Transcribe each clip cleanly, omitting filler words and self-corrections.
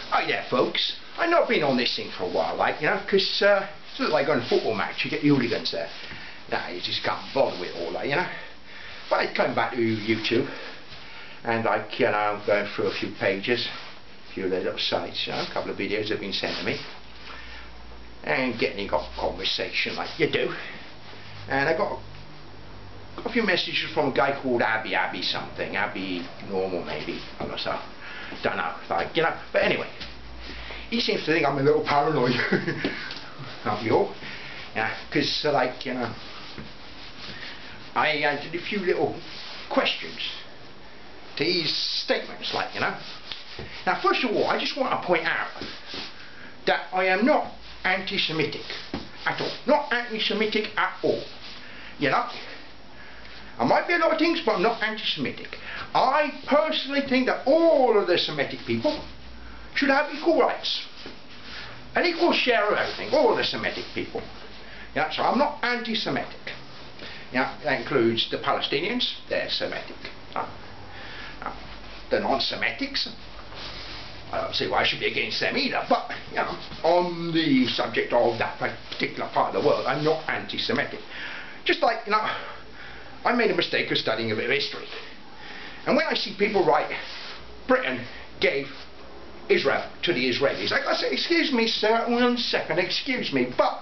Hi there folks, I've not been on this thing for a while, like, you know, because it's sort of like going to a football match, you get the hooligans there. Nah, you just can't bother with it all, like, you know. But I came back to YouTube, and like, you know, I'm going through a few pages, a few little sites, you know, a couple of videos have been sent to me, and getting in conversation like you do. And I got a few messages from a guy called ABbi something, Abbi normal maybe, I don't know, like, you know, but anyway, he seems to think I'm a little paranoid. Not you all, yeah, because like, you know, I did a few little questions to his statements, like, you know. Now first of all, I just want to point out that I am not anti-Semitic at all, not anti-Semitic at all, you know. I might be a lot of things, but I'm not anti-Semitic. I personally think that all of the Semitic people should have equal rights, an equal share of everything, all of the Semitic people. Yeah, so I'm not anti-Semitic. Yeah, that includes the Palestinians, they're Semitic. The non-Semitics, I don't see why I should be against them either, but, you know, on the subject of that particular part of the world, I'm not anti-Semitic. Just like, you know, I made a mistake of studying a bit of history. And when I see people write, Britain gave Israel to the Israelis, I say, excuse me sir, 1 second, excuse me, but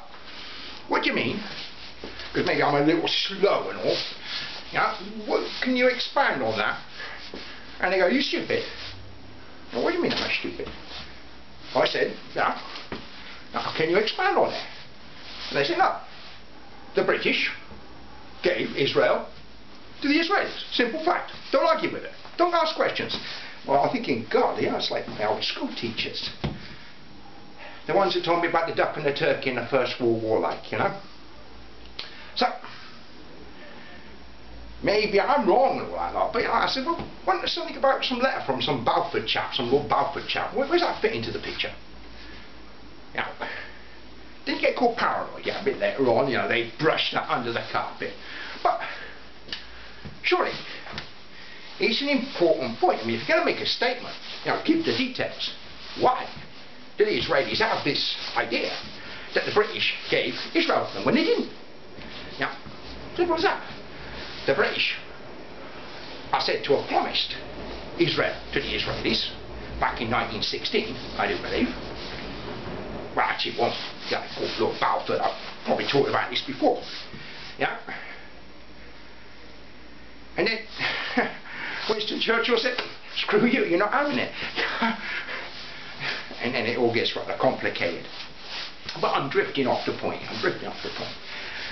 what do you mean? Because maybe I'm a little slow and all. You know, can you expand on that? And they go, you stupid. Well, what do you mean am I stupid? I said, yeah, now can you expand on that? And they said, no. The British gave Israel to the Israelis. Simple fact. Don't argue with it. Don't ask questions. Well, I'm thinking, God, yeah, it's like my old school teachers. The ones that told me about the duck and the turkey in the First World War, like, you know. So, maybe I'm wrong and all that lot, but you know, I said, well, wasn't there something about some letter from some Balfour chap, some Lord Balfour chap? Where's that fit into the picture? You know, didn't get called paranoid, yeah, a bit later on, you know, they brushed that under the carpet. But, surely, it's an important point. I mean, if you're going to make a statement, you know, give the details. Why do the Israelis have this idea that the British gave Israel to them when they didn't? Now, simple as that. The British are said to have promised Israel to the Israelis back in 1916, I do believe. Well, actually, one guy called Lord Balfour, I've probably talked about this before. Yeah. And then Winston Churchill said, screw you, you're not having it. And then it all gets rather complicated. But I'm drifting off the point.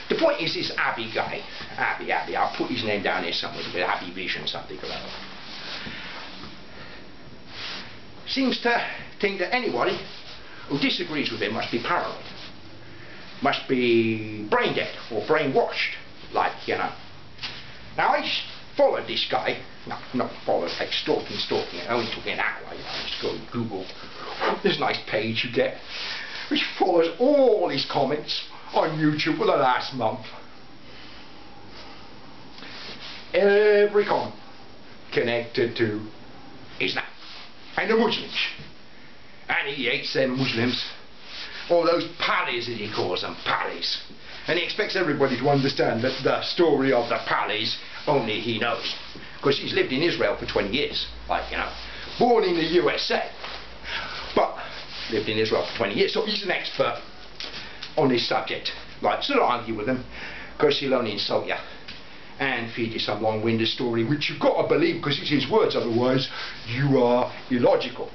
The point is this Abbi guy, Abbi, I'll put his name down here somewhere, ABbienetvision something or other. Seems to think that anybody who disagrees with him must be paranoid, must be brain dead or brainwashed, like, you know. Now I followed this guy, no, not followed, like stalking, only talking that way, you know, just go to Google, this nice page you get, which follows all his comments on YouTube for the last month. Every comment connected to Islam and the Muslims. And he hates them Muslims, all those Palis as he calls them, Palis. And he expects everybody to understand that the story of the Palis only he knows, because he's lived in Israel for 20 years, like, you know, born in the USA, but lived in Israel for 20 years, so he's an expert on this subject. Like, so don't argue with him, because he'll only insult you and feed you some long-winded story which you've got to believe because it's his words, otherwise you are illogical.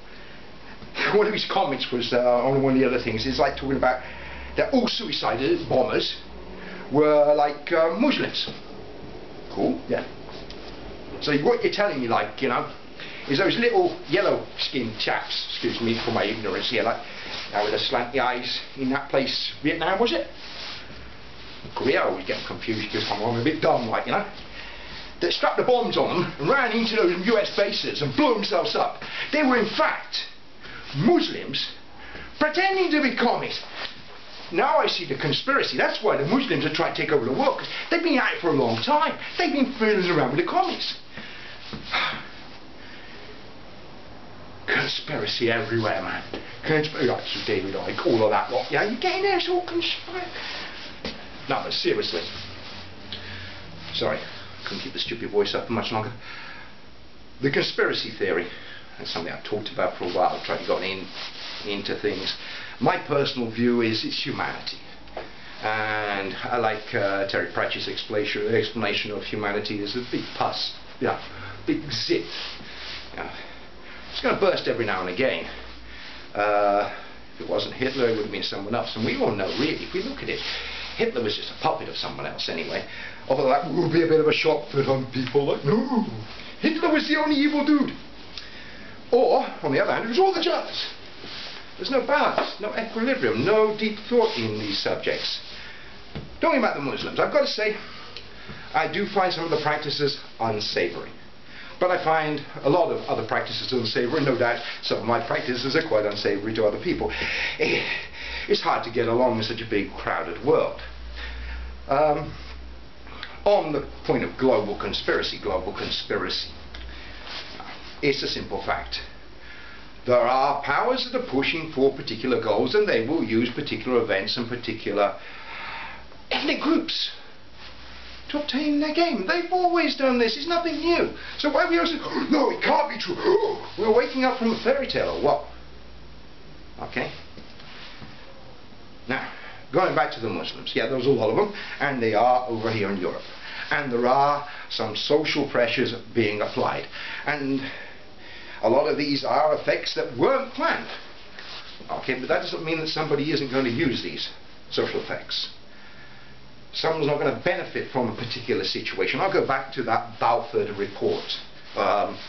One of his comments was on one of the other things is like talking about that all suicide bombers were like Muslims. Cool, yeah. So what you're telling me, like, you know, is those little yellow-skinned chaps, excuse me for my ignorance here, like, with the slanty eyes in that place, Vietnam, was it? Korea, I always get confused because I'm a bit dumb, like, you know. That strapped the bombs on them and ran into those US bases and blew themselves up. They were in fact Muslims pretending to be commies. Now I see the conspiracy. That's why the Muslims are trying to take over the world, because they've been at it for a long time. They've been fooling around with the commies. conspiracy everywhere, man. Conspiracy, David Icke, all of that lot. Yeah, you're getting there, it's all conspiracy. No, but seriously. Sorry, couldn't keep the stupid voice up for much longer. The conspiracy theory, that's something I've talked about for a while, I've tried to get into things. My personal view is it's humanity. And I like Terry Pratchett's explanation of humanity as a big pus, big zit. It's going to burst every now and again. If it wasn't Hitler, it would have been someone else. And we all know, really, if we look at it, Hitler was just a puppet of someone else anyway. Although that will be a bit of a shock for some people. Like, no, Hitler was the only evil dude. Or, on the other hand, it was all the Germans. There's no balance, no equilibrium, no deep thought in these subjects. Talking about the Muslims, I've got to say, I do find some of the practices unsavoury. But I find a lot of other practices unsavoury. No doubt some of my practices are quite unsavoury to other people. It's hard to get along in such a big, crowded world. On the point of global conspiracy, it's a simple fact. There are powers that are pushing for particular goals, and they will use particular events and particular ethnic groups to obtain their game. They've always done this. It's nothing new. So why are we all saying, oh, no, it can't be true. Oh, we're waking up from a fairy tale or what? Okay. Now, going back to the Muslims. Yeah, there's a lot of them, and they are over here in Europe. And there are some social pressures being applied. And a lot of these are effects that weren't planned. Okay, but that doesn't mean that somebody isn't going to use these social effects. Someone's not going to benefit from a particular situation. I'll go back to that Balfour report,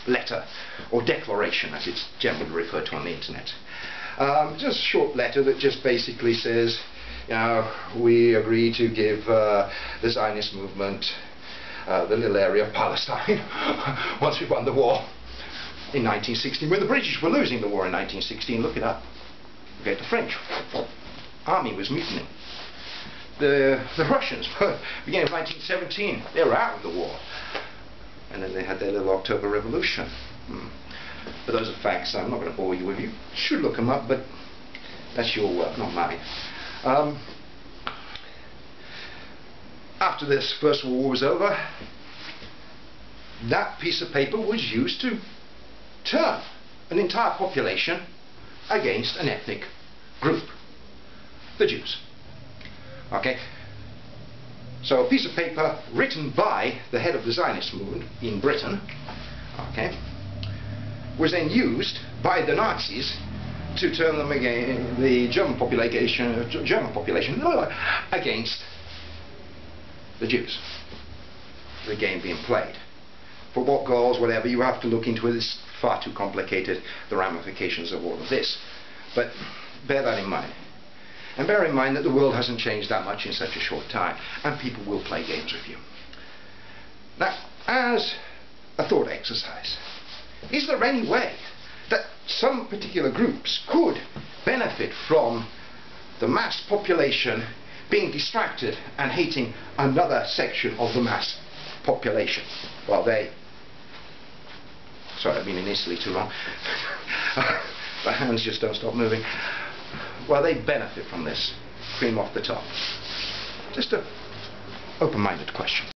letter, or declaration as it's generally referred to on the internet. Just a short letter that just basically says, you know, we agree to give the Zionist movement the little area of Palestine once we won the war in 1916, when the British were losing the war in 1916. Look it up. Okay, the French army was mutinying. The Russians, beginning of 1917, they were out of the war. And then they had their little October Revolution. But those are facts. I'm not going to bore you with. You should look them up, but that's your work, not mine. After this First World War was over, that piece of paper was used to turn an entire population against an ethnic group, the Jews. Okay? So a piece of paper written by the head of the Zionist movement in Britain, okay, was then used by the Nazis to turn them against the German population against the Jews. The game being played. For what goals, whatever, you have to look into it. It's far too complicated, the ramifications of all of this. But bear that in mind. And bear in mind that the world hasn't changed that much in such a short time, and people will play games with you. Now, as a thought exercise, is there any way that some particular groups could benefit from the mass population being distracted and hating another section of the mass population? Well, sorry, I've been in Italy too long. My hands just don't stop moving. Well, they benefit from this. Cream off the top. Just an open-minded question.